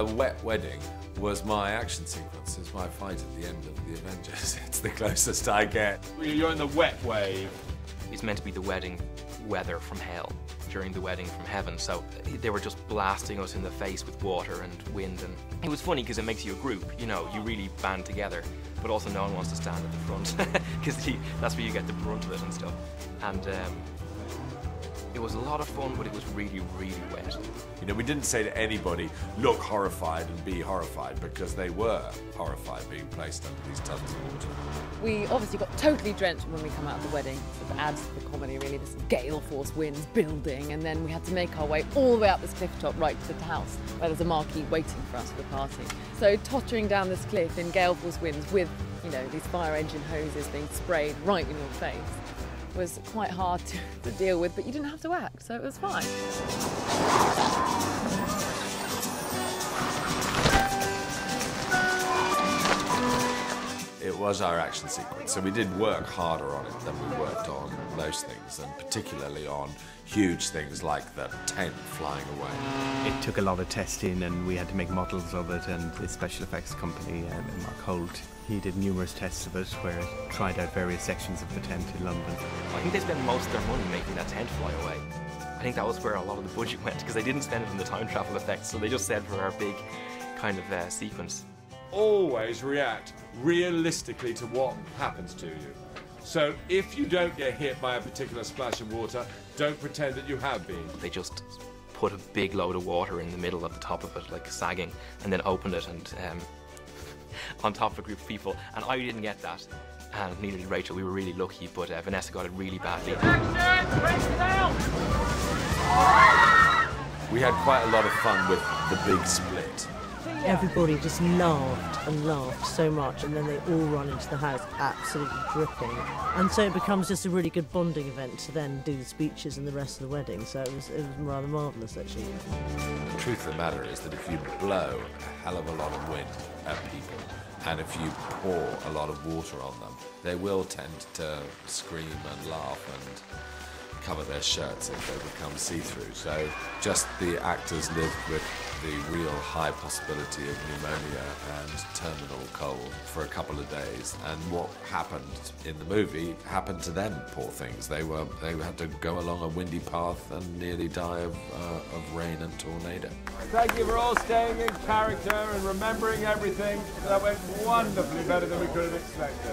the wet wedding was my action sequence. It's my fight at the end of the Avengers. It's the closest I get. You're in the wet wave. It's meant to be the wedding weather from hell during the wedding from heaven, so they were just blasting us in the face with water and wind, and it was funny because it makes you a group, you know, you really band together, but also no one wants to stand at the front because that's where you get the brunt of it and stuff. And it was a lot of fun, but it was really, really wet. You know, we didn't say to anybody, look horrified and be horrified, because they were horrified being placed under these tubs of water. We obviously got totally drenched when we come out of the wedding. So it adds to the comedy, really. This gale force winds building, and then we had to make our way all the way up this cliff top right to the house, where there's a marquee waiting for us for the party. So tottering down this cliff in gale force winds with, you know, these fire engine hoses being sprayed right in your face was quite hard to deal with, but you didn't have to act, so it was fine. It was our action sequence, so we did work harder on it than we worked on most things, and particularly on huge things like the tent flying away. It took a lot of testing, and we had to make models of it, and the special effects company, Mark Holt, he did numerous tests of it where it tried out various sections of the tent in London. I think they spent most of their money making that tent fly away. I think that was where a lot of the budget went, because they didn't spend it on the time travel effects, so they just said for our big kind of sequence. Always react realistically to what happens to you. So if you don't get hit by a particular splash of water, don't pretend that you have been. They just put a big load of water in the middle of the top of it, like sagging, and then opened it and on top of a group of people, and I didn't get that, and neither did Rachel. We were really lucky, but Vanessa got it really badly. We had quite a lot of fun with the big split. Everybody just laughed and laughed so much, and then they all run into the house absolutely dripping. And so it becomes just a really good bonding event to then do the speeches and the rest of the wedding. So it was rather marvellous, actually. The truth of the matter is that if you blow a hell of a lot of wind at people, and if you pour a lot of water on them, they will tend to scream and laugh and cover their shirts if they become see-through. So just the actors lived with the real high possibility of pneumonia and terminal cold for a couple of days, and what happened in the movie happened to them, poor things. They had to go along a windy path and nearly die of rain and tornado. Thank you for all staying in character and remembering everything. That went wonderfully better than we could have expected.